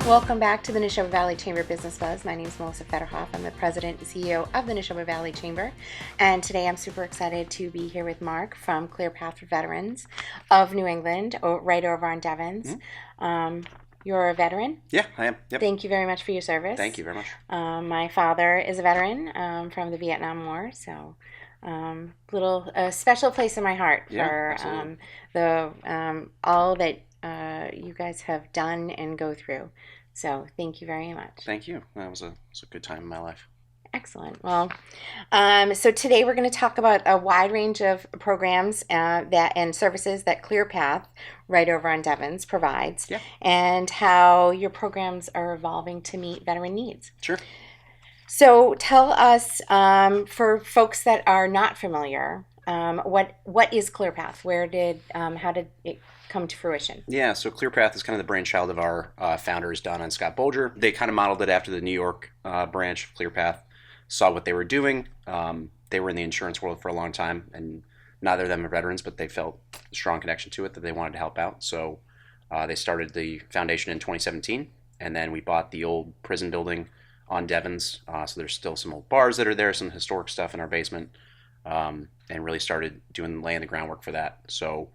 Welcome back to the Neshoba Valley Chamber Business Buzz. My name is Melissa Federhoff. I'm the president and CEO of the Neshoba Valley Chamber. And today I'm super excited to be here with Mark from Clear Path for Veterans of New England, right over on Devens. You're a veteran? Yeah, I am. Yep. Thank you very much for your service. Thank you very much. My father is a veteran from the Vietnam War, so a special place in my heart for all that you guys have done and go through. So thank you very much. Thank you. That was a good time in my life. Excellent. Well, so today we're going to talk about a wide range of programs and services that ClearPath, right over on Devens, provides, and how your programs are evolving to meet veteran needs. Sure. So tell us, for folks that are not familiar, what is ClearPath? How did it come to fruition? Yeah, so ClearPath is kind of the brainchild of our founders, Donna and Scott Bolger. They kind of modeled it after the New York branch of ClearPath, saw what they were doing. They were in the insurance world for a long time, and neither of them are veterans, but they felt a strong connection to it that they wanted to help out. So they started the foundation in 2017, and then we bought the old prison building on Devens. So there's still some old bars that are there, some historic stuff in our basement, and really started laying the groundwork for that. So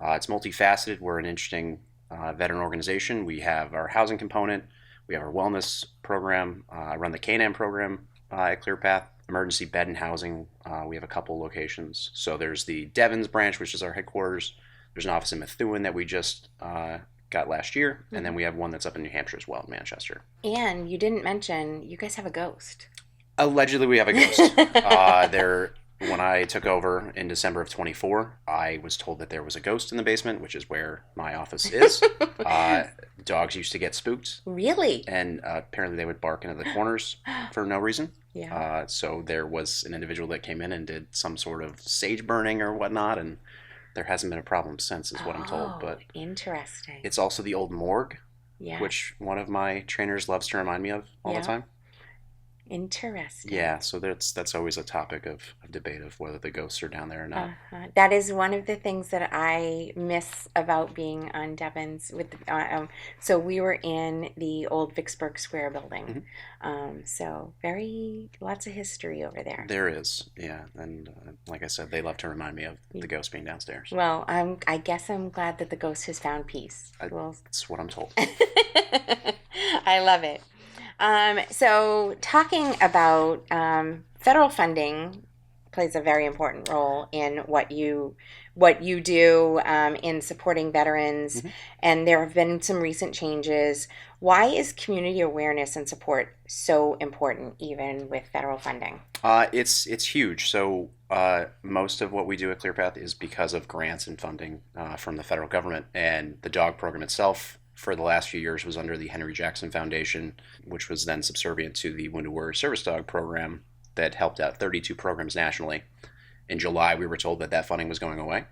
it's multifaceted. We're an interesting veteran organization. We have our housing component. We have our wellness program. I run the K-9 program at ClearPath. Emergency bed and housing. We have a couple locations. So there's the Devens branch, which is our headquarters. There's an office in Methuen that we just got last year. And then we have one that's up in New Hampshire as well, in Manchester. And you didn't mention, you guys have a ghost. Allegedly, we have a ghost. When I took over in December of 24, I was told that there was a ghost in the basement, which is where my office is. Dogs used to get spooked. Really? And apparently they would bark into the corners for no reason. Yeah. So there was an individual that came in and did some sort of sage burning or whatnot, and there hasn't been a problem since, is what I'm told. But interesting. It's also the old morgue, yeah, which one of my trainers loves to remind me of all the time. Interesting. Yeah, so that's always a topic of debate of whether the ghosts are down there or not. That is one of the things that I miss about being on Devens. So we were in the old Vicksburg Square building. So lots of history over there. There is, yeah, and like I said, they love to remind me of the ghost being downstairs. Well, I guess I'm glad that the ghost has found peace. That's what I'm told. I love it. So talking about federal funding plays a very important role in what you do in supporting veterans, and there have been some recent changes. Why is community awareness and support so important, even with federal funding? It's huge. So most of what we do at ClearPath is because of grants and funding from the federal government, and the dog program itself for the last few years was under the Henry Jackson Foundation, which was then subservient to the Wounded Warrior Service Dog program that helped out 32 programs nationally. In July, we were told that funding was going away.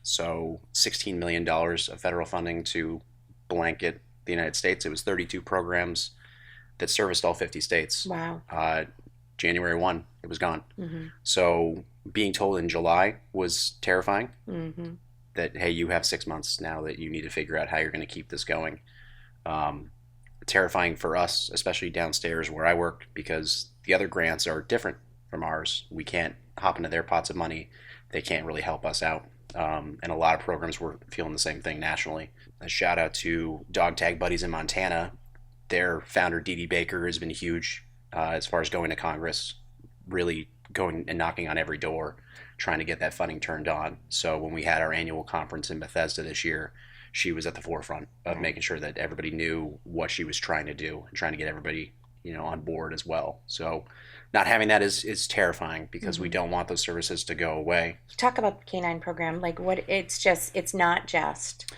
So $16 million of federal funding to blanket the United States. It was 32 programs that serviced all 50 states. Wow. January 1, it was gone. So being told in July was terrifying. That, hey, you have 6 months now that you need to figure out how you're going to keep this going. Terrifying for us, especially downstairs where I work, because the other grants are different from ours. We can't hop into their pots of money. They can't really help us out. And a lot of programs were feeling the same thing nationally. A shout out to Dog Tag Buddies in Montana. Their founder, Dee Dee Baker, has been huge as far as going to Congress, really going and knocking on every door, trying to get that funding turned on. So when we had our annual conference in Bethesda this year, she was at the forefront of making sure that everybody knew what she was trying to do and trying to get everybody, on board as well. So not having that is terrifying, because we don't want those services to go away. Talk about the K-9 program, it's not just,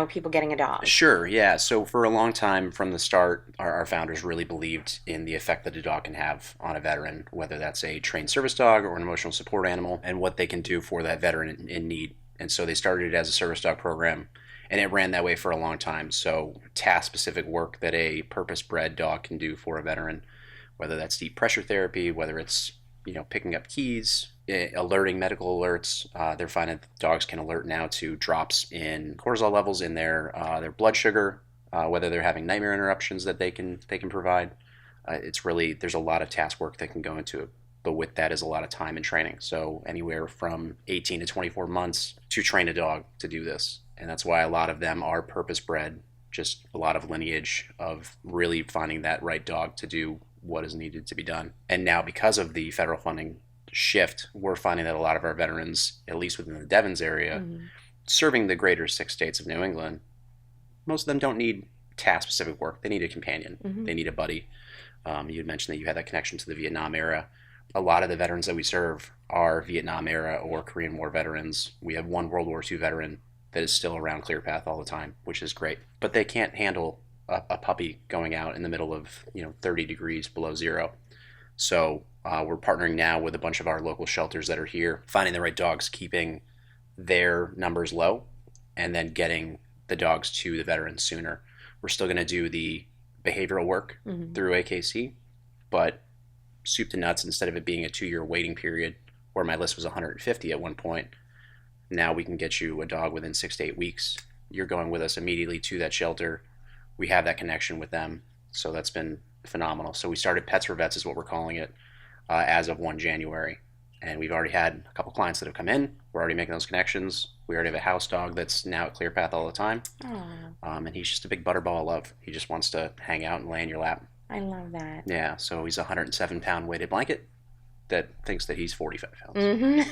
people getting a dog. Sure, yeah. So for a long time from the start, our founders really believed in the effect that a dog can have on a veteran, whether that's a trained service dog or an emotional support animal, and what they can do for that veteran in need. And so they started it as a service dog program, and it ran that way for a long time. So task-specific work that a purpose-bred dog can do for a veteran, whether that's deep pressure therapy, whether it's picking up keys, alerting medical alerts. They're finding that dogs can alert now to drops in cortisol levels in their blood sugar, whether they're having nightmare interruptions that they can provide. It's really, there's a lot of task work that can go into it, but with that is a lot of time and training. So anywhere from 18 to 24 months to train a dog to do this, and that's why a lot of them are purpose bred. Just a lot of lineage of really finding that right dog to do what is needed to be done. And now, because of the federal funding shift, we're finding that a lot of our veterans, at least within the Devons area, serving the greater 6 states of New England, most of them don't need task specific work. They need a companion. They need a buddy. You had mentioned that you had that connection to the Vietnam era. A lot of the veterans that we serve are Vietnam era or Korean War veterans. We have one World War II veteran that is still around ClearPath all the time, which is great. But they can't handle a puppy going out in the middle of 30 degrees below zero. So we're partnering now with a bunch of our local shelters that are here, finding the right dogs, keeping their numbers low, and then getting the dogs to the veterans sooner. We're still going to do the behavioral work through AKC, but soup to nuts, instead of it being a 2-year waiting period where my list was 150 at one point, now we can get you a dog within 6 to 8 weeks. You're going with us immediately to that shelter. We have that connection with them. So that's been phenomenal. So we started Pets for Vets is what we're calling it as of 1 January. And we've already had a couple clients that have come in. We're already making those connections. We already have a house dog that's now at ClearPath all the time. And he's just a big butterball of love. He just wants to hang out and lay in your lap. I love that. Yeah, so he's a 107-pound weighted blanket that thinks that he's 45 pounds.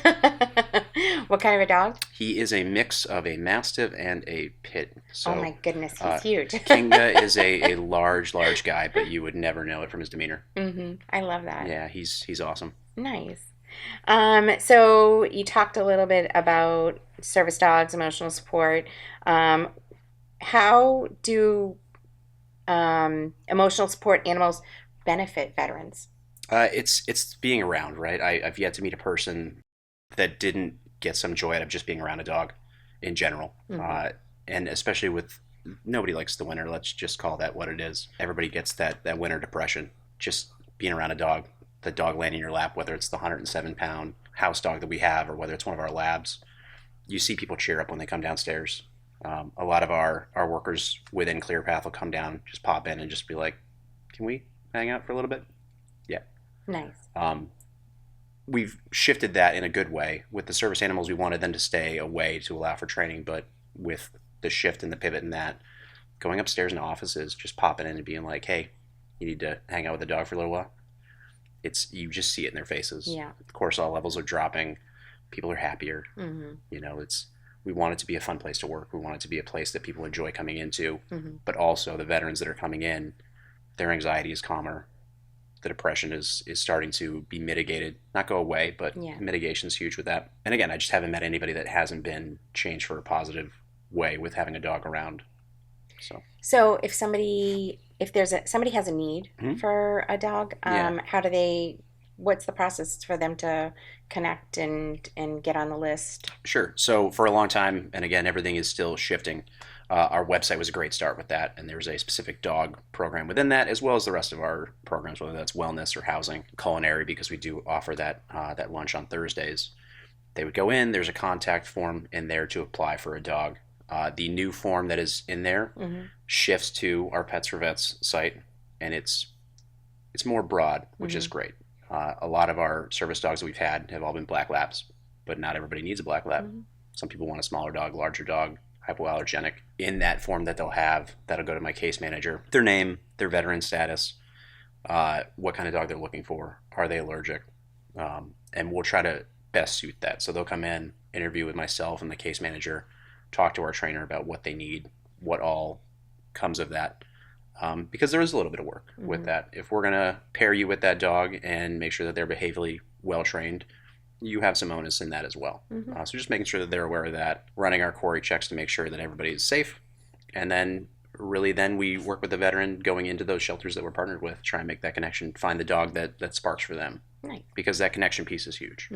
What kind of a dog? He is a mix of a Mastiff and a Pit. So, oh my goodness, he's huge. Kinga is a large guy, but you would never know it from his demeanor. I love that. Yeah, he's awesome. Nice. So you talked a little bit about service dogs, emotional support. How do emotional support animals benefit veterans? It's being around, right? I've yet to meet a person that didn't get some joy out of just being around a dog in general. And especially with, nobody likes the winter. Let's just call that what it is. Everybody gets that winter depression. Just being around a dog, the dog laying in your lap, whether it's the 107-pound house dog that we have or whether it's one of our labs, you see people cheer up when they come downstairs. A lot of our workers within ClearPath will come down, just pop in and just be like, can we hang out for a little bit? Yeah. Nice. We've shifted that in a good way. With the service animals, we wanted them to stay away to allow for training, but with the shift and the pivot in that, going upstairs into offices, just popping in and being like, hey, you need to hang out with the dog for a little while. You just see it in their faces. Yeah. Cortisol levels are dropping. People are happier. We want it to be a fun place to work. We want it to be a place that people enjoy coming into, but also the veterans that are coming in, their anxiety is calmer. The depression is starting to be mitigated, not go away, but mitigation is huge with that. And again, I just haven't met anybody that hasn't been changed for a positive way with having a dog around. So if somebody has a need for a dog, what's the process for them to connect and get on the list? Sure. So for a long time, and again, everything is still shifting. Our website was a great start with that, and there's a specific dog program within that, as well as the rest of our programs, whether that's wellness or housing, culinary, because we do offer that lunch on Thursdays. They would go in. There's a contact form in there to apply for a dog. The new form that is in there shifts to our Pets for Vets site, and it's more broad, which is great. A lot of our service dogs that we've had have all been black labs, but not everybody needs a black lab. Some people want a smaller dog, larger dog, hypoallergenic. In that form that they'll have, that'll go to my case manager. Their name, their veteran status, what kind of dog they're looking for, are they allergic, and we'll try to best suit that. So they'll come in, interview with myself and the case manager, talk to our trainer about what they need, what all comes of that. Because there is a little bit of work with that. If we're going to pair you with that dog and make sure that they're behaviorally well trained, you have some onus in that as well. So just making sure that they're aware of that, running our query checks to make sure that everybody is safe. And then we work with the veteran going into those shelters that we're partnered with, try and make that connection, find the dog that sparks for them. Right. Because that connection piece is huge.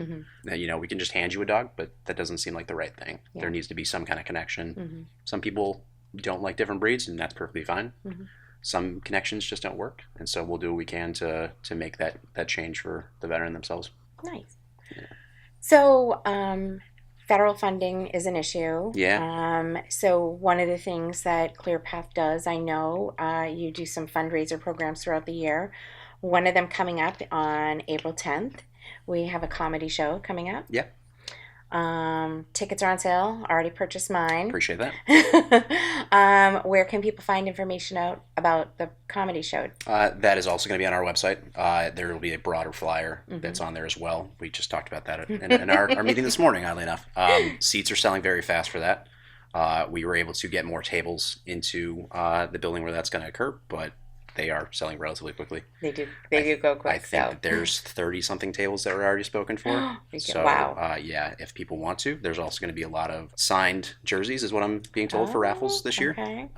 Now, we can just hand you a dog, but that doesn't seem like the right thing. Yeah. There needs to be some kind of connection. Some people don't like different breeds, and that's perfectly fine. Some connections just don't work, and so we'll do what we can to make that change for the veteran themselves. Nice. So federal funding is an issue. Yeah. So one of the things that ClearPath does, I know, you do some fundraiser programs throughout the year. One of them coming up on April 10th. We have a comedy show coming up. Yeah. Tickets are on sale. Already purchased mine. Appreciate that. Where can people find information out about the comedy show? That is also going to be on our website. There will be a broader flyer Mm-hmm. that's on there as well. We just talked about that in our meeting this morning, oddly enough. Seats are selling very fast for that. We were able to get more tables into the building where that's going to occur, but they are selling relatively quickly. They do. They do go quick. I think that there's 30 something tables that were already spoken for. So, wow. yeah, if people want to, there's also going to be a lot of signed jerseys, is what I'm being told, for raffles this year. Okay.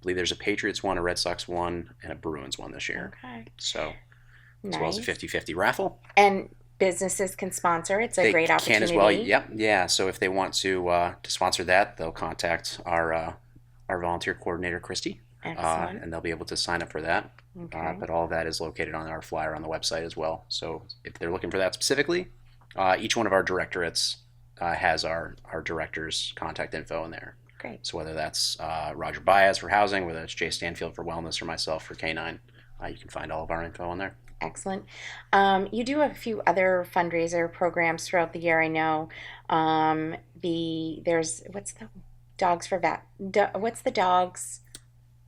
Believe there's a Patriots one, a Red Sox one, and a Bruins one this year. Okay. So, Nice. as well as a 50-50 raffle. And businesses can sponsor. It's a great opportunity. Can as well. Yep. Yeah. So if they want to sponsor that, they'll contact our volunteer coordinator, Christy. Excellent. And they'll be able to sign up for that. Okay. But all of that is located on our flyer on the website as well. So if they're looking for that specifically, each one of our directorates has our director's contact info in there. Great. So whether that's Roger Baez for housing, whether it's Jay Stanfield for wellness, or myself for K9, you can find all of our info on there. Excellent. You do a few other fundraiser programs throughout the year, I know. What's the Dogs for Vet? What's the dogs?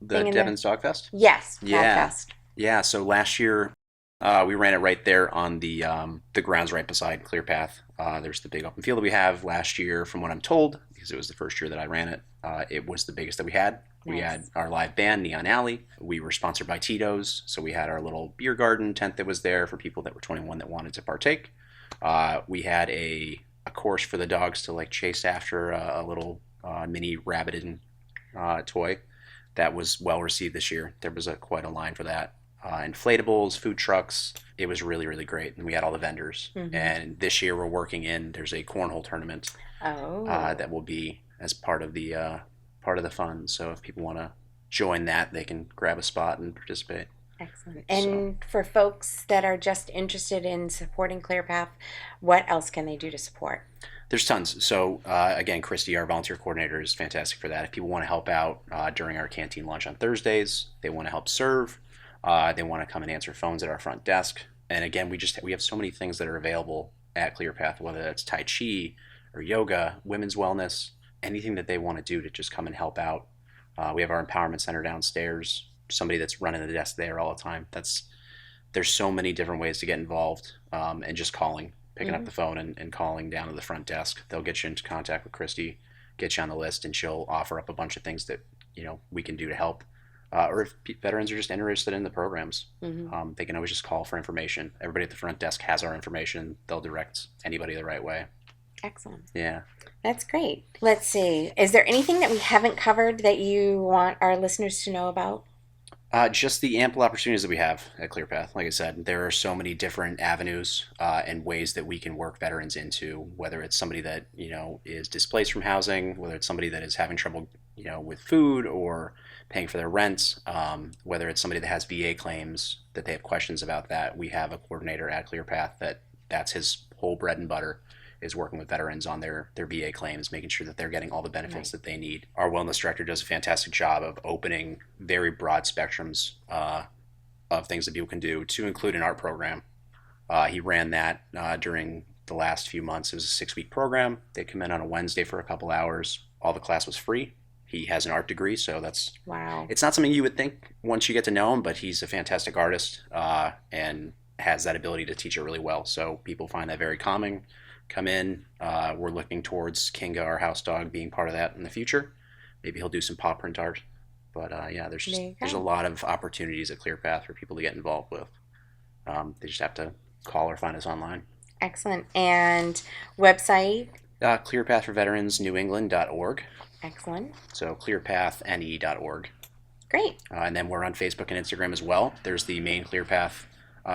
The Devon's Dog Fest? Yes, Yeah. Fest. Yeah, so last year we ran it right there on the grounds right beside ClearPath. There's the big open field that we have. Last year, from what I'm told, because it was the first year that I ran it, it was the biggest that we had. We had our live band, Neon Alley. We were sponsored by Tito's, so we had our little beer garden tent that was there for people that were 21 that wanted to partake. We had a course for the dogs to chase after a little mini rabbited toy. That was well received this year. There was quite a line for that. Inflatables, food trucks. It was really, really great. And we had all the vendors. Mm-hmm. And this year there's a cornhole tournament that will be as part of the fun. So if people want to join that, they can grab a spot and participate. Excellent. And for folks that are just interested in supporting ClearPath, what else can they do to support? There's tons. So again, Christy, our volunteer coordinator, is fantastic for that. If people want to help out during our canteen lunch on Thursdays, they want to help serve, they want to come and answer phones at our front desk. And again, we have so many things that are available at ClearPath, whether that's Tai Chi or yoga, women's wellness, anything that they want to do to just come and help out. We have our empowerment center downstairs. Somebody that's running the desk there all the time. There's so many different ways to get involved, and just picking up the phone and calling down to the front desk. They'll get you into contact with Christy, get you on the list, and she'll offer up a bunch of things that we can do to help. Or if veterans are just interested in the programs, they can always just call for information. Everybody at the front desk has our information. They'll direct anybody the right way. Excellent. Yeah. That's great. Let's see. Is there anything that we haven't covered that you want our listeners to know about? Just the ample opportunities that we have at ClearPath. Like I said, there are so many different avenues and ways that we can work veterans into, whether it's somebody that, is displaced from housing, whether it's somebody that is having trouble, with food or paying for their rent, whether it's somebody that has VA claims that they have questions about that. We have a coordinator at ClearPath that's his whole bread and butter, is working with veterans on their VA claims, making sure that they're getting all the benefits that they need. Our wellness director does a fantastic job of opening very broad spectrums of things that people can do, to include an art program. He ran that during the last few months. It was a 6-week program. They come in on a Wednesday for a couple hours. All the class was free. He has an art degree, so it's not something you would think once you get to know him, but he's a fantastic artist and has that ability to teach it really well. So people find that very calming. Come in. We're looking towards Kinga, our house dog, being part of that in the future. Maybe he'll do some paw print art. But there's a lot of opportunities at ClearPath for people to get involved with. They just have to call or find us online. Excellent. And website? ClearPathForVeteransNewEngland.org. Excellent. So ClearPathNE.org. Great. And then we're on Facebook and Instagram as well. There's the main ClearPath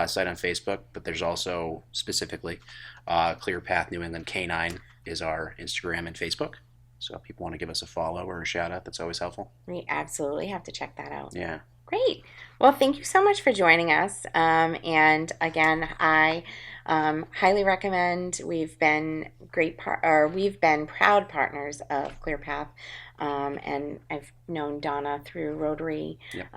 site on Facebook, but there's also specifically ClearPath New England K9 is our Instagram and Facebook. So if people want to give us a follow or a shout out, that's always helpful. We absolutely have to check that out. Yeah. Great. Well, thank you so much for joining us. And again, I Highly recommend. We've been we've been proud partners of ClearPath, and I've known Donna through Rotary. Yep.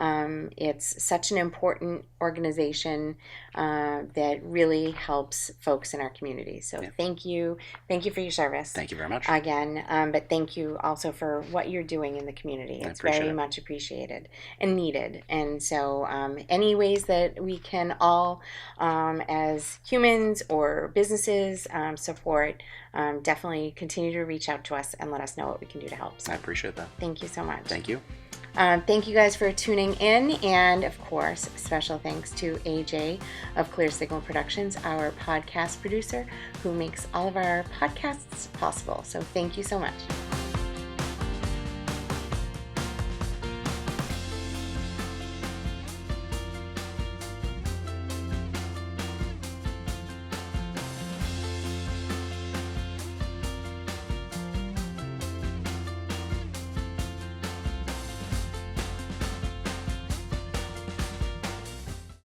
It's such an important organization that really helps folks in our community. So Yep. thank you for your service. Thank you very much. Again, but thank you also for what you're doing in the community. I It's appreciate very it. much appreciated and needed. And so, any ways that we can all, as humans or businesses, support, definitely continue to reach out to us and let us know what we can do to help. So, I appreciate that. thank you so much. Thank you. Thank you guys for tuning in, and of course, special thanks to AJ of Clear Signal Productions, our podcast producer, who makes all of our podcasts possible. So thank you so much.